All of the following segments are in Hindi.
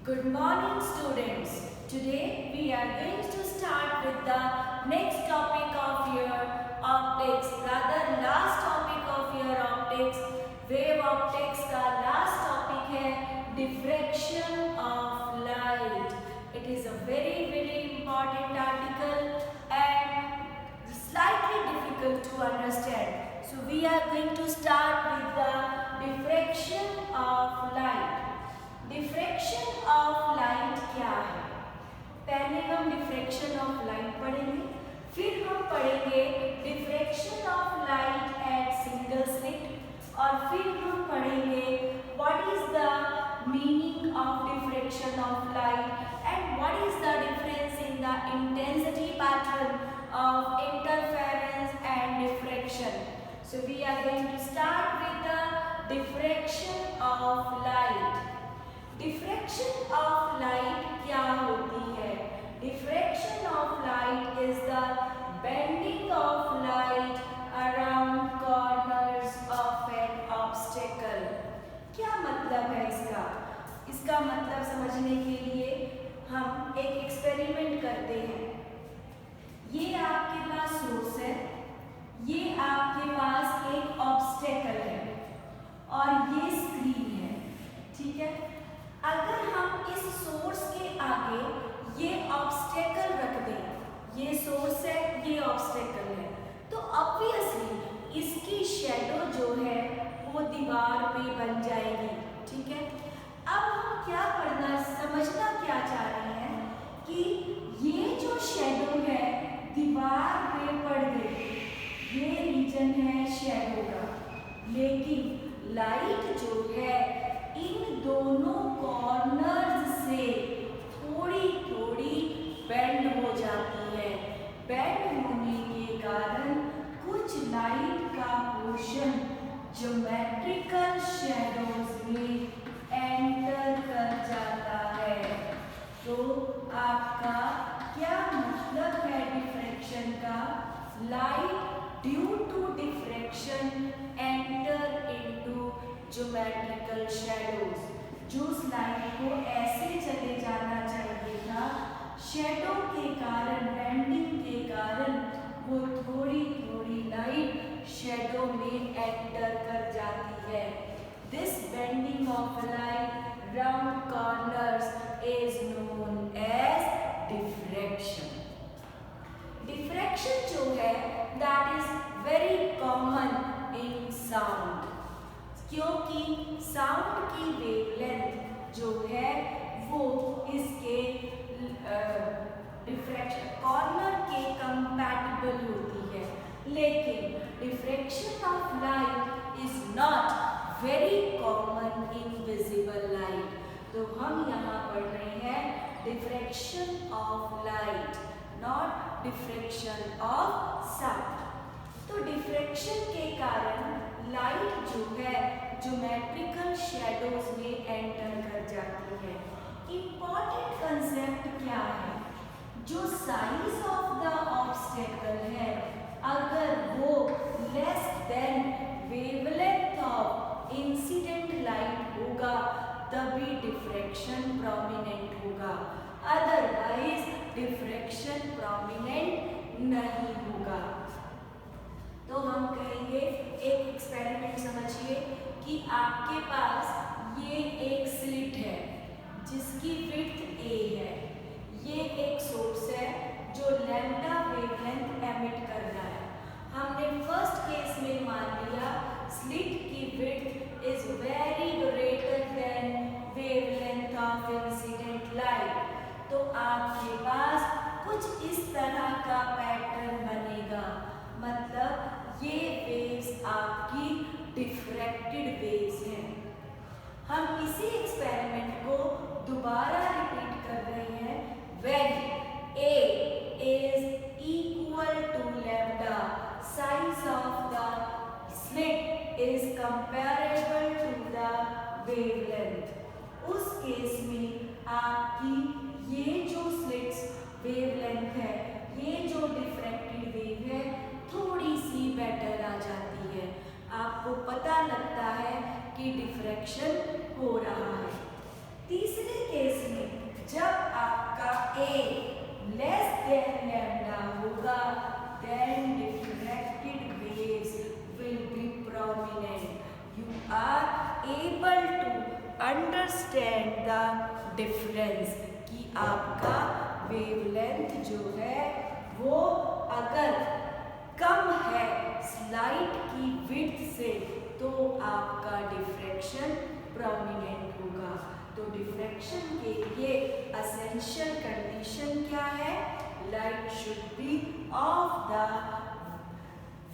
Good morning, students. Today we are going to start with the next topic of your optics. Rather, last topic of your optics. Wave optics का last topic है diffraction of light. It is a very important article and slightly difficult to understand. So we are going to start with the diffraction of light. Diffraction of light क्या है? पहले हम डिफ्रैक्शन ऑफ लाइट पढ़ेंगे, फिर हम पढ़ेंगे diffraction of light at single slit और फिर हम पढ़ेंगे what is the meaning of diffraction of light and what is the difference in the intensity pattern of interference and diffraction. So we are going to start with the diffraction of light. Diffraction of light क्या होती है? Diffraction of light is the bending of light around corners of an obstacle. क्या मतलब है इसका? इसका मतलब समझने के लिए हम एक एक्सपेरिमेंट करते हैं. ये आपके पास सोर्स है, ये आपके पास एक ऑब्स्टेकल है और ये स्क्रीन है. ठीक है, अगर हम इस सोर्स के आगे ये ऑब्स्टेकल रख दें, ये सोर्स है, ये ऑब्स्टेकल है, तो ऑब्वियसली इसकी शैडो जो है वो दीवार पे बन जाएगी. ठीक है, अब हम क्या पढ़ना समझना क्या चाह रहे हैं कि ये जो शैडो है दीवार पे पड़ गई, ये रीजन है शैडो का, लेकिन लाइट जो है इन दोनों कॉर्नर्स से थोड़ी बेंड हो जाती है. बेंड होने के कारण कुछ लाइट का पोर्शन ज्योमेट्रिकल शैडोज में एंटर कर जाता है. तो आपका क्या मतलब है डिफ्रैक्शन का? Light due to diffraction enter into geometrical shadows. जो लाइट को ऐसे चले जाना चाहिए था, शैडो के कारण, बेंडिंग के कारण वो थोड़ी लाइट शैडो में एंटर कर जाती है. This bending of light round corners is known as diffraction. Diffraction जो है that is very common in sound, क्योंकि साउंड की वेवलेंथ जो है वो इसके डिफ्रैक्शन कॉर्नर के कंपैटिबल होती है. लेकिन diffraction of light is not very common in visible light. तो हम यहाँ पढ़ रहे हैं diffraction of light, not diffraction of sound. तो डिफ्रैक्शन के कारण लाइट जो है ज्योमेट्रिकल शैडोज में एंटर कर जाती है. इंपॉर्टेंट कंसेप्ट क्या है? जो साइज ऑफ द ऑब्स्टेकल है, अगर वो less than wavelength of incident light होगा तभी डिफ्रैक्शन प्रोमिनेंट होगा, अदरवाइज डिफ्रैक्शन प्रोमिनेंट नहीं होगा. तो हम कहेंगे, एक एक्सपेरिमेंट समझिए कि आपके पास ये एक स्लिट है जिसकी विड्थ a है. ये एक सोर्स है जो लैम्डा वेवलेंथ एमिट कर रहा है. हमने फर्स्ट केस में मान लिया स्लिट की width is very greater than wavelength of incident light. तो आपके पास कुछ इस तरह का पैटर्न बनेगा, मतलब ये वेव्स आपकी डिफ्रैक्टेड वेव्स हैं. हम इसी एक्सपेरिमेंट को दोबारा रिपीट कर रहे हैं. When A is equal to lambda, size of the slit is comparable to the wavelength. उस केस में आपकी ये जो स्लिट्स वेवलेंथ है, ये जो डिफ्रैक्टेड वेव है, थोड़ी सी बेटर आ जाती है. आपको पता लगता है कि डिफ्रैक्शन हो रहा है. तीसरे केस में जब आपका a लेस देन लैम्डा होगा, then diffracted waves will be prominent. You are able to understand the difference कि आपका वेवलेंथ जो है वो अगर कम है लाइट की विड्थ से तो आपका डिफ्रैक्शन प्रोमिनेंट होगा। तो डिफ्रैक्शन के लिए एसेंशियल कंडीशन क्या है? Light should be of the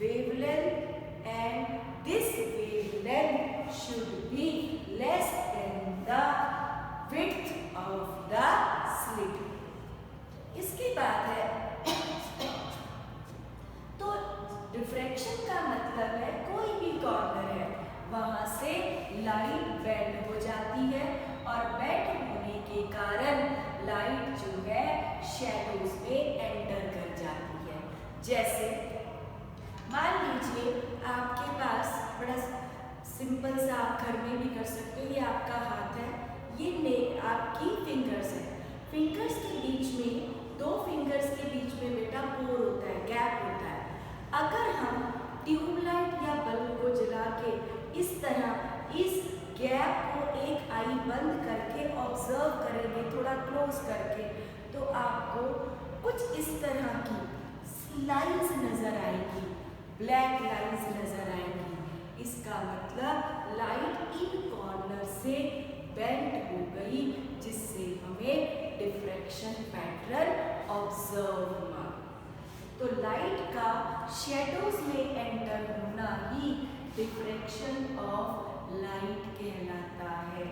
wavelength and this wavelength should be less than the width of the slit. इसके बाद है तो डिफ्रैक्शन का मतलब है कोई भी कॉर्नर है वहां से लाइट बेंड हो जाती है और बेंड होने के कारण लाइट जो है शैडोज में एंटर कर जाती है। जैसे मान लीजिए आपके पास बड़ा सिंपल सा, आप घर में भी कर सकते हो, ये आपका हाथ है, ये आपकी फिंगर्स है। फिंगर्स के बीच में, दो फिंगर्स के बीच में बेटा पोर होता है, गैप होता है। अगर हम ट्यूबलाइट या बल्ब को जला के इस तरह इस गैप को एक आई बंद करके ऑब्जर्व करेंगे, थोड़ा क्लोज करके, तो आपको कुछ इस तरह की लाइंस नजर आएगी, ब्लैक लाइंस नजर आएंगी। इसका मतलब लाइट इन कॉर्नर से बेंड हो गई, जिससे हमें डिफ्रैक्शन पैटर्न ऑब्जर्व हुआ। तो लाइट का शैडोज में एंटर होना ही डिफ्रैक्शन ऑफ लाइट कहलाता है।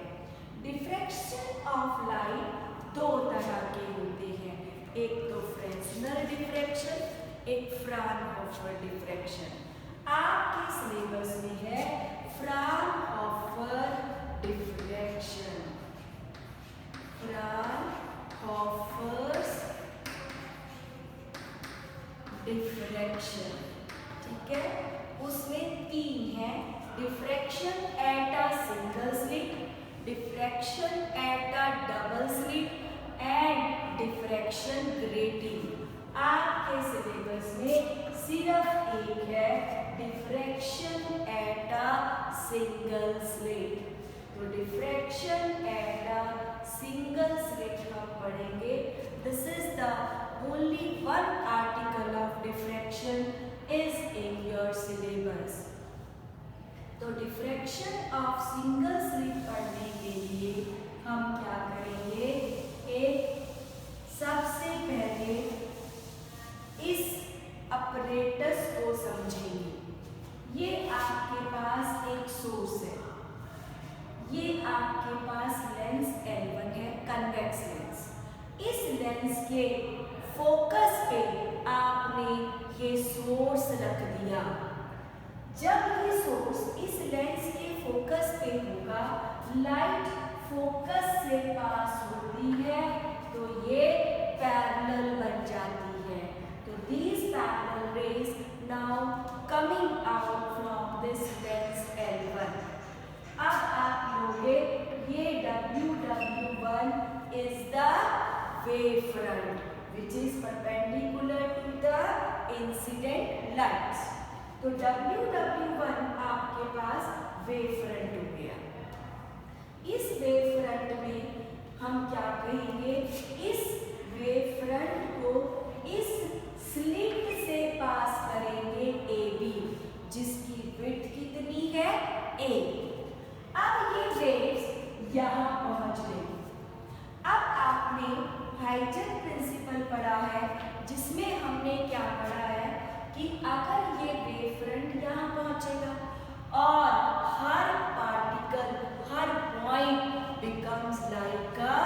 डिफ्रैक्शन ऑफ लाइट दो तरह के होते हैं, एक तो फ्रेस्नेल डिफ्रैक्शन, एक फ्राउनहोफर डिफ्रैक्शन। आपके सिलेबस में है फ्राउनहोफर डिफ्रैक्शन, फ्राउनहोफर्स डिफ्रैक्शन, ठीक है। उसमें तीन है, diffraction at a single slit, diffraction at a double slit and diffraction grating. आपके सिलेबस में सिर्फ एक है, diffraction at a single slit. तो diffraction at a single slit हम पढ़ेंगे। This is the only one article of diffraction is in your syllabus. तो diffraction of single slit पढ़ने के लिए हम क्या करेंगे? एक सबसे पहले इस apparatus को समझेंगे। ये आपके पास एक सोर्स है, ये आपके पास लेंस L1 है, कन्वेक्स लेंस। इस लेंस के फोकस पे आपने ये सोर्स रख दिया। जब ये सोर्स इस लेंस के फोकस पे होगा, लाइट फोकस से पास होती है तो ये पैरेलल बन जाती है। तो these parallel rays now coming out from this lens L1। अब आप लोगे ये WW1 is the wave front which is perpendicular to the incident lights। तो WW1 आपके पास वेव फ्रंट हो गया। इस वेव फ्रंट में हम क्या कहेंगे? इस वेव फ्रंट को इस स्लिट से पास करेंगे AB, जिसकी विड्थ कितनी है? A। अब ये वेव्स यहाँ पहुँच गई। अब आपने हाइजन प्रिंसिपल पढ़ा है, जिसमें हमने क्या पढ़ा है कि अगर ये वेव फ्रंट यहाँ पहुँचेगा और हर पार्टिकल, हर point becomes like a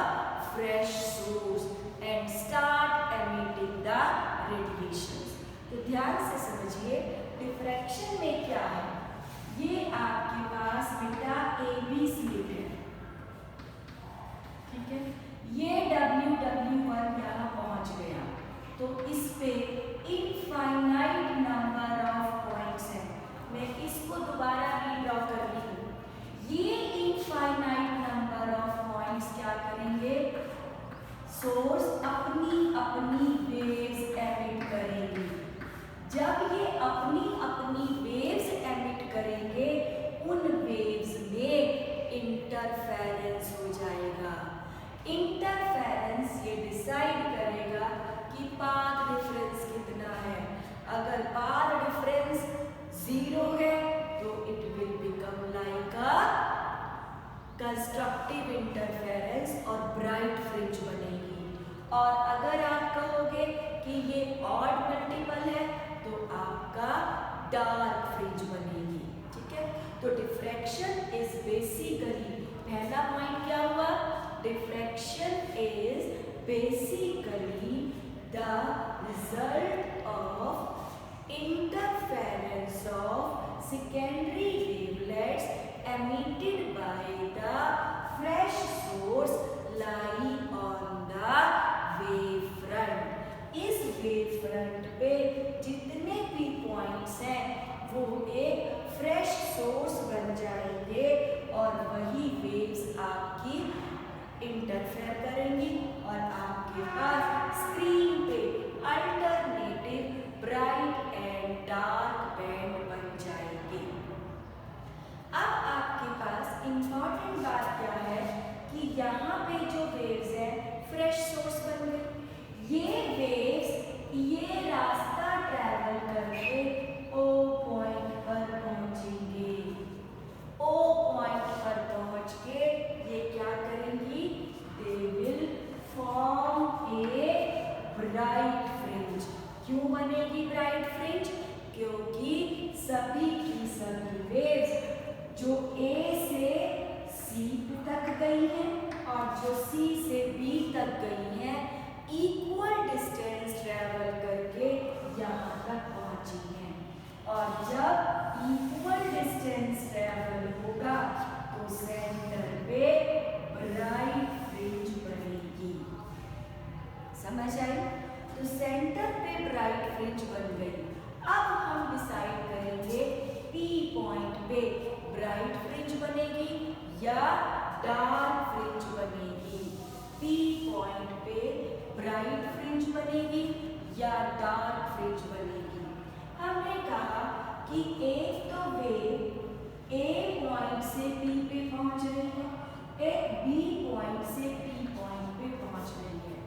fresh source and start emitting the radiations. तो ध्यान से समझिए, डिफ्रैक्शन में क्या है? ये आपके पास बेटा AB स्लिट है, ठीक है। ये WW1 यहाँ पहुँच गया, तो इस पे इनफाइनाइट नंबर ऑफ पॉइंट्स हैं। मैं इसको दोबारा रीड्रॉ कर रही हूँ। ये इनफाइनाइट नंबर ऑफ पॉइंट्स क्या करेंगे? डार्क फ्रिंज बनेगी। ठीक है, तो डिफ्रैक्शन इज बेसिकली, पहला पॉइंट क्या हुआ, diffraction is basically the result of interference of secondary wavelets emitted by the fresh source lying on the wave front। इस वेव फ्रंट पे जितने भी पॉइंट्स हैं वो एक फ्रेश सोर्स बन जाएंगे और वही वेव्स आपकी इंटरफेयर करेंगी और आपके पास स्क्रीन पे alternative bright and dark band बन जाएंगे। अब आपके पास इम्पॉर्टेंट बात क्या है कि यहाँ पे जो वेव्स हैं फ्रेश सोर्स बन गई। ये वेव्स ये रास्ता ट्रैवल करके ओ पॉइंट पर पहुँचेंगे। ओ पॉइंट पर पहुँच के ये क्या करेंगी, they will form a bright fringe. क्यों बनेगी ब्राइट फ्रिंज, क्योंकि सभी की सभी वेव्स जो A से C तक गई हैं और जो C से B तक गई हैं इक्वल डिस्टेंस ट्रैवल करके यहाँ तक पहुँची हैं। और जब इक्वल डिस्टेंस ट्रैवल होगा तो सेंटर पे ब्राइट फ्रिंज बनेगी। समझ आई? तो सेंटर पे ब्राइट फ्रिंज बन गई। अब हम डिसाइड करेंगे P पॉइंट पे ब्राइट फ्रिंज बनेगी या डार्क फ्रिंज बनेगी। P पॉइंट पे ब्राइट फ्रिंज बनेगी या डार्क फ्रिंज बनेगी। हमने कहा कि एक तो वेव A पॉइंट से P पे पहुंच रही है, एक B पॉइंट से P पॉइंट पे पहुंच रही है।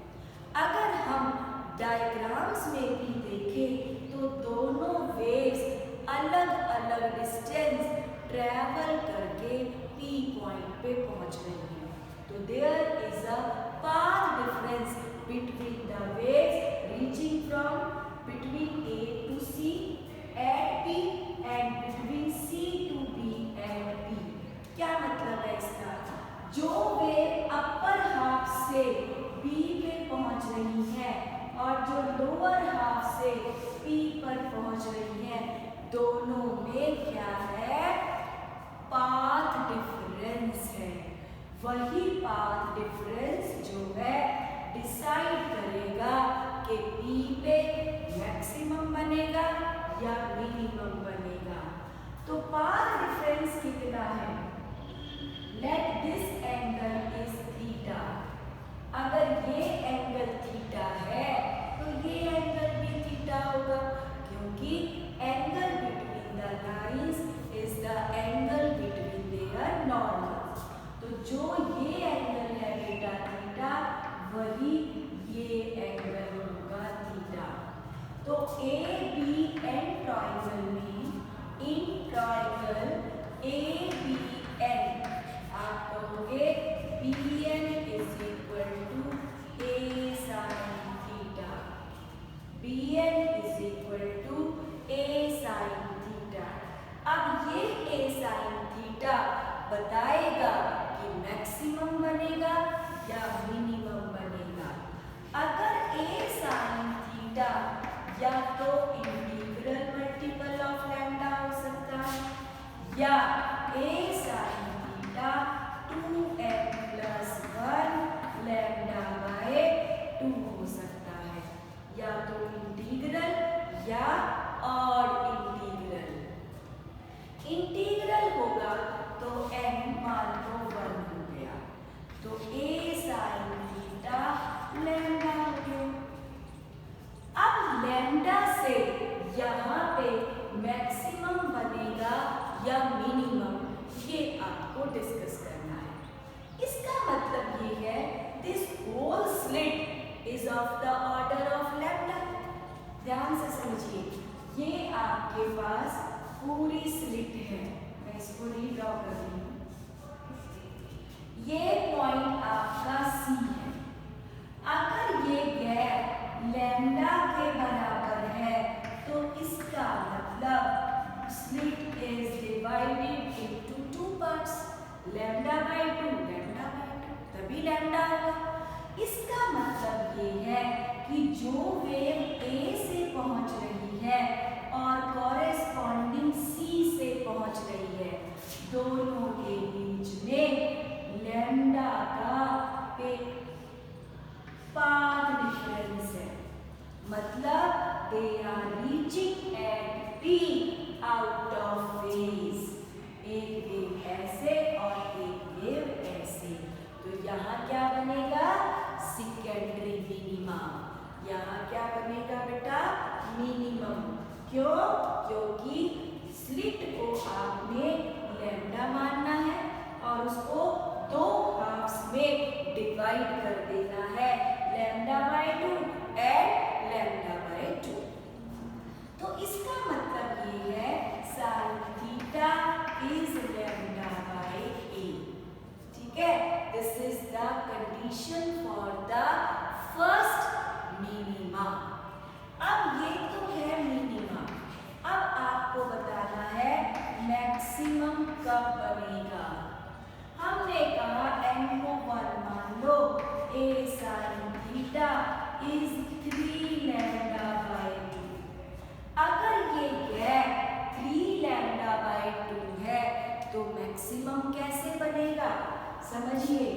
अगर हम डायग्राम्स में भी देखें तो दोनों वेव्स अलग अलग डिस्टेंस ट्रैवल करके P पॉइंट पे पहुंच रही है। तो there is a path difference between the waves reaching from between A to C at P and between C to B at P। क्या मतलब है इसका, जो वेव अपर हाफ से B पे पहुंच रही है और जो लोअर हाफ से P पर पहुंच रही है, दोनों में क्या है, पाथ डिफरेंस है। वही पाथ डिफरेंस जो है डिसाइड करेगा कि P पे मैक्सिमम बनेगा या मिनिमम बनेगा। तो पाथ डिफरेंस कितना है, let this angle is theta. अगर ये एंगल थीटा है तो ये एंगल भी थीटा होगा, क्योंकि angle between the lines is the angle between their normal. तो जो ये एंगल है बेटा थीटा, वही ये एंगल होगा थीटा। तो ए बी एन ट्रायंगल में in triangle A B N आप कहोगे B N is equal to A sine theta. B N is equal to A sine theta. अब ये ए साइन थीटा बताएगा कि मैक्सिमम बनेगा या मिनिमम बनेगा। अगर ए साइन थीटा या तो इंटीग्रल मल्टीपल ऑफ लैम्डा हो सकता है या a sine theta 2n + 1 lambda by 2 हो सकता है, या तो इंटीग्रल या ऑड इंटीग्रल। इंटीग्रल होगा तो n मान लो 1 हो गया, तो a साइन थीटा लैम्डा हो गया। अब लैम्डा से यहाँ पे मैक्सिमम बनेगा या मिनिमम, ये आपको डिस्कस करना है। इसका मतलब ये है this whole slit is of the order of lambda. ध्यान से समझिए, ये आपके पास पूरी स्लिट है। मैं इसको रीड्रॉ कर रही हूँ। ये पॉइंट आपका C है। अगर ये गैप लैम्डा के बराबर है तो इसका मतलब slit is divided into two parts, lambda by 2, lambda by 2, तभी लैम्डा होगा। इसका मतलब ये है कि जो वेव A से पहुंच रही है और कॉरेस्पॉन्डिंग C से पहुंच रही है, दोनों के बीच में लैम्डा का एक पाथ डिफरेंस है, मतलब they are reaching at P out of phase. एक वेव ऐसे और एक वेव ऐसे, तो यहाँ क्या बनेगा? Secondary minima. यहाँ क्या बनेगा बेटा? मिनिमम। क्यों? क्योंकि स्लिट को आपने लैम्डा मानना है और उसको दो हाफ्स में डिवाइड कर देना है, lambda by 2 and lambda by 2। तो इसका मतलब ये है sign theta is lambda by a। ठीक है, this is the condition for the first minima. अब ये तो है मिनिमा, अब आपको बताना है मैक्सिमम कब बनेगा। हमने कहा n को 1 मान लो, a sign theta is 3 lambda by 2। अगर ये गैप 3 लैम्डा बाय 2 है तो मैक्सिमम कैसे बनेगा? समझिए,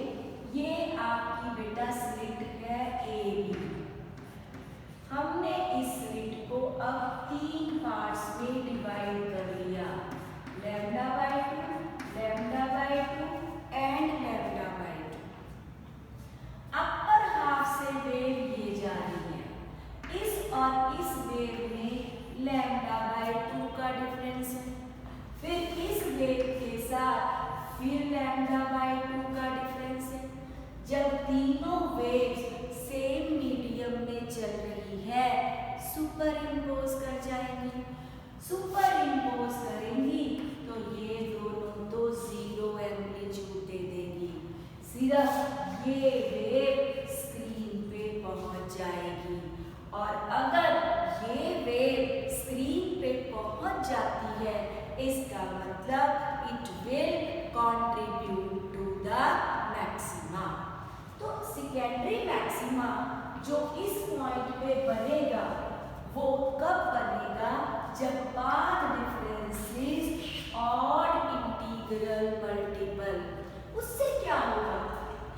ये आपकी बेटा स्लिट है AB। हमने इस स्लिट को अब 3 पार्ट्स में डिवाइड कर लिया, lambda by 2, lambda by 2 and lambda by 2। Upper half से वेव ये जा रही है, इस और इस वेव में लैम्डा बाय 2 का डिफरेंस है, फिर इस वेव के साथ फिर लैम्डा बाय 2 का डिफरेंस है। जब तीनों वेव्स सेम मीडियम में चल रही है, सुपर इम्पोज कर जाएंगी। सुपर इम्पोज करेंगी तो ये दोनों तो जीरो एम्पलीट्यूड दे देंगी, सिर्फ ये वेव स्क्रीन पे पहुंच जाएगी। और अगर ये वेव स्क्रीन पे पहुंच जाती है, इसका मतलब it will contribute to the maxima. तो सेकेंडरी मैक्सिमा जो इस पॉइंट पे बनेगा वो कब बनेगा? जब path difference is odd integral multiple. उससे क्या होगा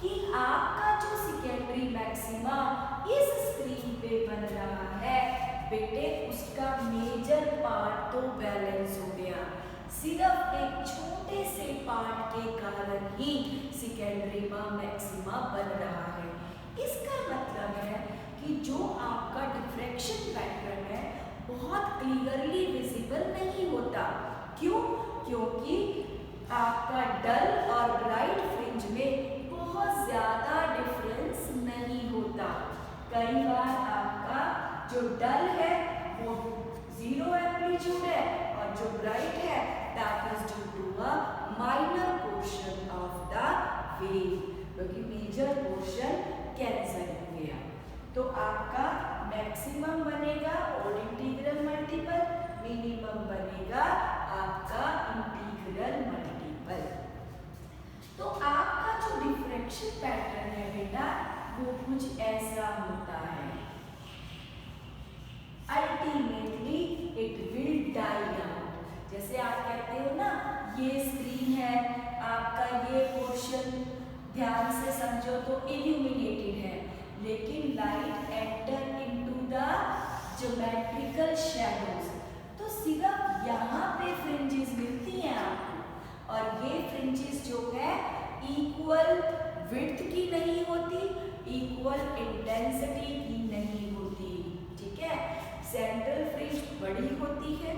कि आपका जो सेकेंडरी मैक्सिमा इस स्क्रीन पे बन रहा है बेटे, उसका मेजर पार्ट तो बैलेंस हो गया, सिर्फ एक छोटे से पार्ट के कारण ही सेकेंडरी मैक्सिमा बन रहा है। इसका मतलब है कि जो आपका डिफ्रैक्शन पैटर्न है बहुत क्लियरली विजिबल नहीं होता। क्यों? क्योंकि आपका डल और ब्राइट फ्रिंज में बहुत ज़्यादा डिफरेंस नहीं होता। कई बार आपका जो डल है वो 0 एम्पलीट्यूड है और जो ब्राइट है that is due to a minor portion of the wave, क्योंकि मेजर पोर्शन कैंसिल हो गया। तो आपका मैक्सिमम बनेगा ऑड इंटीग्रल मल्टीपल, मिनिमम बनेगा आपका इंटीग्रल मल्टीपल। तो आपका जो डिफ्रैक्शन पैटर्न है बेटा वो कुछ ऐसा होता है। Ultimately it will die out. जैसे आप कहते हो ना, ये स्क्रीन है आपका, ये पोर्शन ध्यान से समझो तो इल्यूमिनेटेड है, लेकिन light enter into the geometrical shadows, तो सिर्फ यहाँ पे फ्रिंजेस मिलती हैं आपको, और ये फ्रिंजेस जो है इक्वल विड्थ की नहीं होती, इक्वल इंटेंसिटी की नहीं होती। ठीक है, सेंट्रल फ्रिंज बड़ी होती है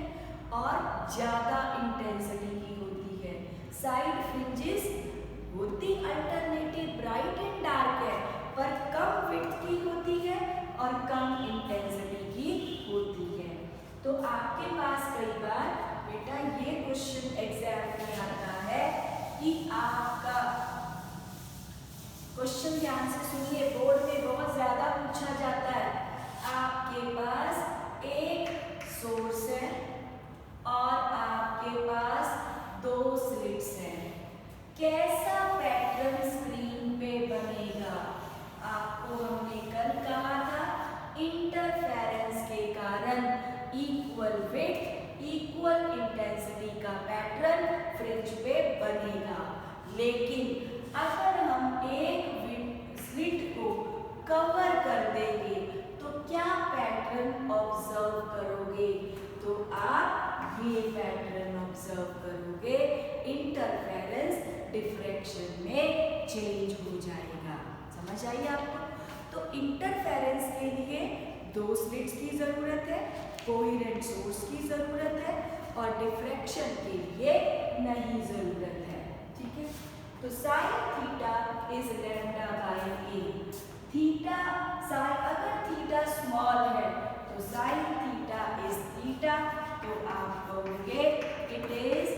और ज़्यादा इंटेंसिटी की होती है, साइड फ्रिंजेस होती अल्टरनेटिव ब्राइट एंड डार्क है, पर कम विड्थ की होती है और कम इंटेंसिटी की होती है। तो आपके पास कई बार बेटा ये क्वेश्चन एग्जाम में आता है कि आपका क्वेश्चन ध्यान से सुनिए, बोर्ड में बहुत ज्यादा पूछा जाता है। आपके पास एक सोर्स है और आप स्लिट्स हैं। कैसा पैटर्न स्क्रीन पे बनेगा? आपको हमने कल कहा था इंटरफेरेंस के कारण इक्वल विड्थ इक्वल इंटेंसिटी का पैटर्न फ्रिंज पे बनेगा। लेकिन अगर हम एक स्लिट को कवर कर देंगे तो क्या पैटर्न ऑब्जर्व करोगे? तो आप ये पैटर्न ऑब्जर्व करोगे, इंटरफेरेंस डिफ्रैक्शन में चेंज हो जाएगा। समझ आई आपको? तो इंटरफेरेंस के लिए दो स्लिट्स की जरूरत है, कोहेरेंट सोर्स की जरूरत है और डिफ्रैक्शन के लिए नहीं जरूरत है। ठीक है, तो sine theta is lambda by a. Theta sine, अगर थीटा स्मॉल है तो साइन थीटा इज थीटा, तो आप कहोगे it is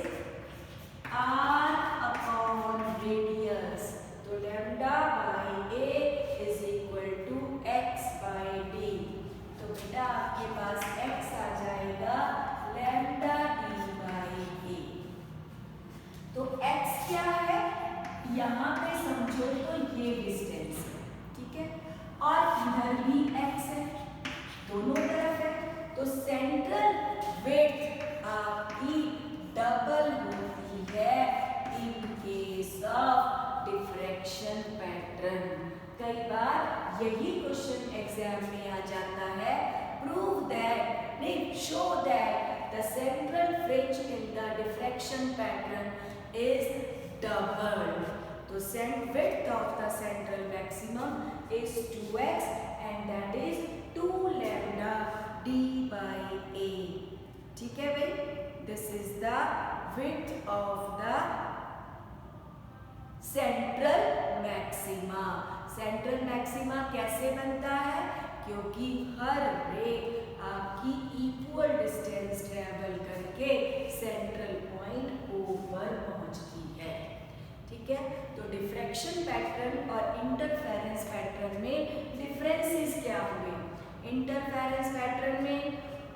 r upon radius. तो lambda by a is equal to x by d. तो बेटा आपके पास x आ जाएगा लैम्डा डी बाई ए। तो x क्या है? यहाँ पे समझो तो ये डिस्टेंस है, ठीक है, और इधर भी x है, दोनों तरफ है। तो सेंट्रल विड्थ आपकी डबल होती है in case of diffraction pattern. कई बार यही क्वेश्चन एग्जाम में आ जाता है, प्रूव दैट, नहीं, show that the central fringe in the diffraction pattern is doubled. तो width of the central maximum is 2x and that is 2 lambda d by a. ठीक है भाई, this is the width of the central maxima. Central maxima कैसे बनता है? क्योंकि हर रे आपकी इक्वल डिस्टेंस ट्रेवल करके सेंट्रल पॉइंट O पर पहुंचती है। ठीक है, तो डिफ्रैक्शन पैटर्न और इंटरफेरेंस पैटर्न में डिफरेंसेस क्या हुए? इंटरफेरेंस पैटर्न में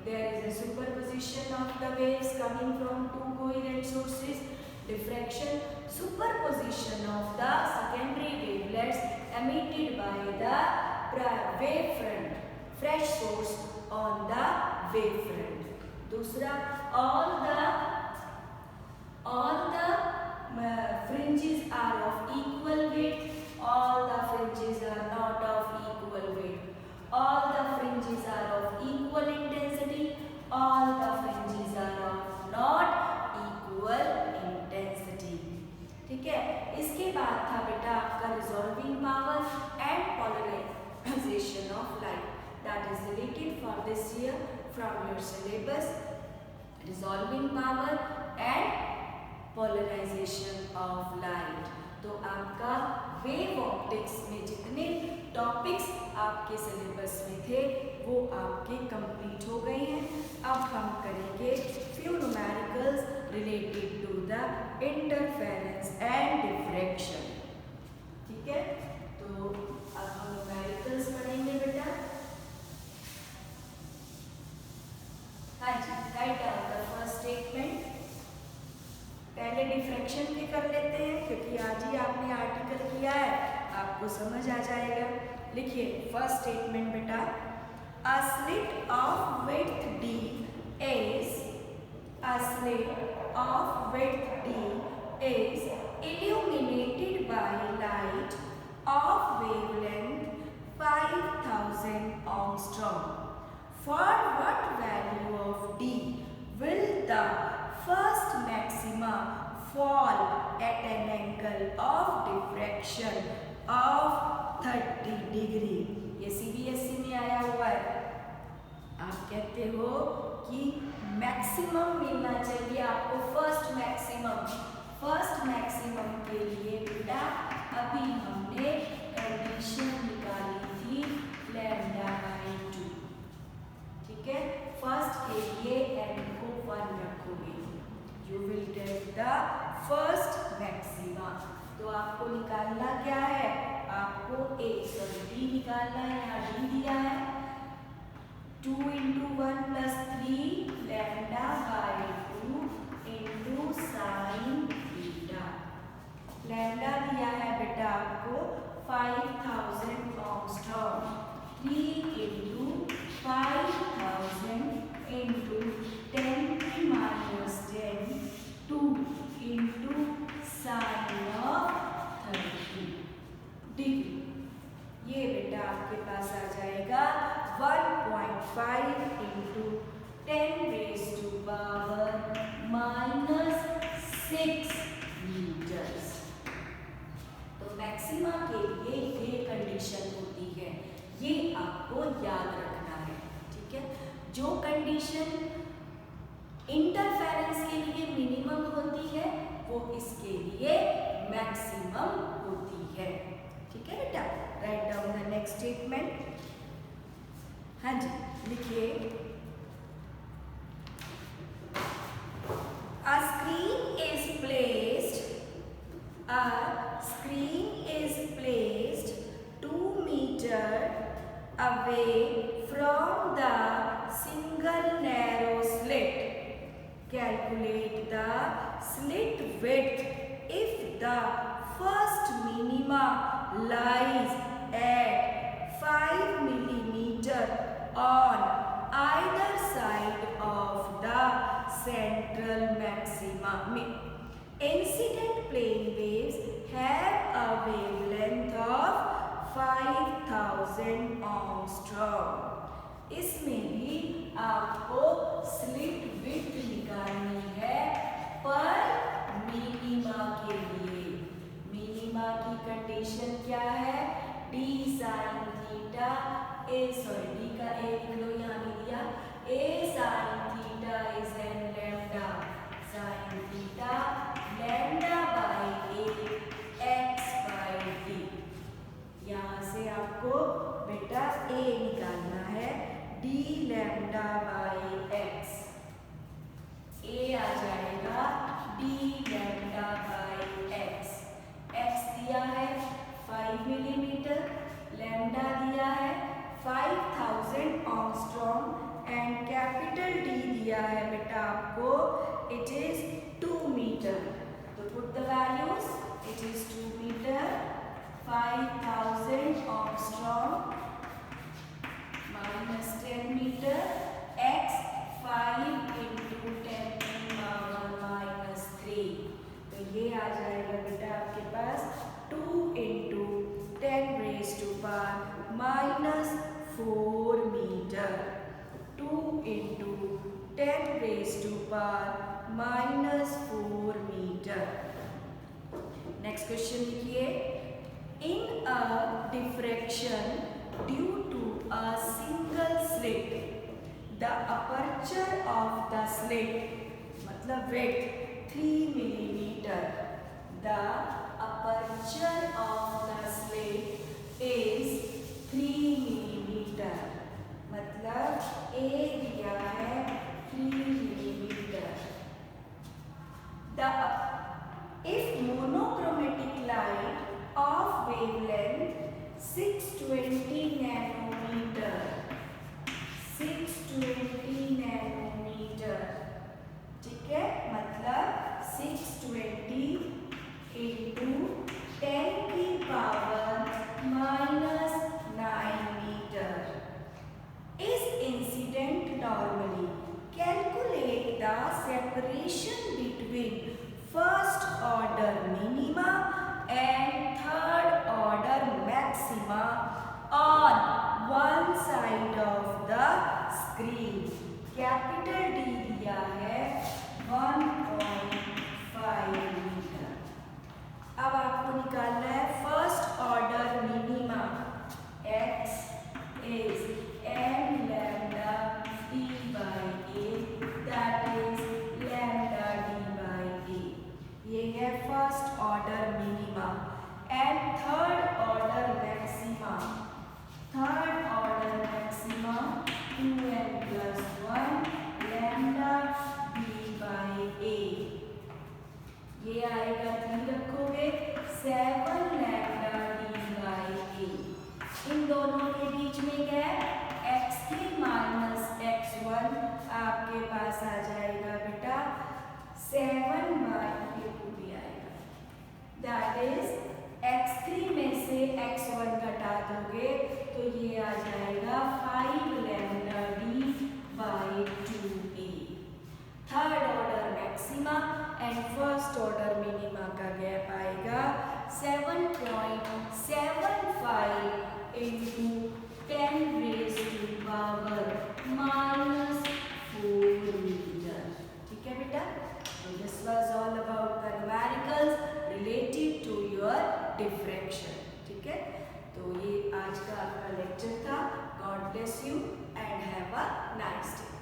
there is a superposition of the waves coming from two coherent sources. Diffraction, superposition of the secondary wavelets emitted by the wave front, fresh source on the wave front. दूसरा, all the fringes are of equal width, all the fringes are not of equal width, all the fringes are of equal intensity, all the fringes are of not equal intensity. ठीक है, इसके बाद था बेटा आपका resolving power and polarisation of light, that is related for this year from your syllabus. Resolving power and polarisation of light. तो आपका वेव ऑप्टिक्स में जितने टॉपिक्स आपके सिलेबस में थे वो आपके कंप्लीट हो गए हैं। अब हम करेंगे few numericals related to the interference and diffraction. ठीक है, तो अब हम न्यूमेरिकल्स पढ़ेंगे बेटा। हाँ जी, write down the first statement. पहले डिफ्रैक्शन भी कर लेते हैं क्योंकि आज ही आपने आर्टिकल किया है, आपको समझ आ जाएगा। लिखिए फर्स्ट स्टेटमेंट बेटा, a slit of width d is a slit of width d is illuminated by light of wavelength 5000 angstrom. For what value of d will the first maxima fall at an angle of diffraction of 30 degree? ये CBSE में आया हुआ है। आप कहते हो कि मैक्सिमम मिलना चाहिए आपको, फर्स्ट मैक्सिमम के लिए बेटा अभी हमने कंडीशन निकाली थी लैम्डा बाई 2। ठीक है, फर्स्ट के लिए n को 1 रखोगे, you will get the first maxima. तो आपको निकालना क्या है? आपको d निकालना है, यहाँ d दिया है 2 × 1 + 3 लैम्डा बाई 2 × sin आपको याद रखना है। ठीक है, जो कंडीशन इंटरफेरेंस के लिए मिनिमम होती है वो इसके लिए मैक्सिमम होती है। ठीक है बेटा, right down the next statement. हाँ जी, लिखिए A screen is placed 2 meters away from the single narrow slit. Calculate the slit width if the first minima lies at 5 millimeters on either side of the central maxima. Incident plane waves have a wavelength of 5000 angstrom. इसमें भी आपको स्लिट विड्थ निकालनी है पर मिनिमा के लिए। मिनिमा की कंडीशन क्या है? डी साइन थीटा डी का ए लिख लो, यहाँ नहीं दिया। A sine theta is n lambda sine theta lambda by a x by d. यहाँ से आपको बेटा ए निकालना है, d lambda by x. A आ जाएगा d lambda by x. X दिया है 5 मिलीमीटर, लैम्डा दिया है 5000 एंगस्ट्रॉम एंड कैपिटल डी दिया है बेटा आपको इट इज 2 मीटर। तो put the values, it is 2 metre 5000 angstrom minus 10 meter x 5 into 10 power minus 3। तो ये आ जाएगा बेटा आपके पास 2 into 10 raised to power minus 4 meter। 2 into 10 raised to power minus 4 meter। Next question लिखिए, in a diffraction due to a single slit, the aperture of the slit मतलब width 3 millimeter, the aperture of the slit is 3 millimeter मतलब A दिया है 3 millimeter। The if monochromatic light of wavelength 620 nanometer 620 nanometer, ठीक है, मतलब 620 into 10 की power minus 9 meter is incident normally. Calculate the separation between first order minima and third order maxima on one side of the screen. Capital D दिया है 1.5 मीटर। अब आपको निकालना है first order minima. x is n lambda d by a, that is lambda d by a। ये है first order minima and third order maxima. Third order maxima 2n plus 1 lambda d by a। ये आएगा 3 रखोगे 7 lambda d by a। इन दोनों के बीच में गैप x3 minus x1 आपके पास आ जाएगा बेटा 7 by 2 भी आएगा, दैट इज x3 में से x1 घटा दोगे तो ये आ जाएगा 5 lambda d by 2a। Third order maxima and first order minima का गैप आएगा 7.75 into 10 raised to power minus 4 meter। ठीक है बेटा, तो this was all about the numericals related to your diffraction. ठीक है, तो ये आज का आपका लेक्चर था। God God bless you and have a nice day.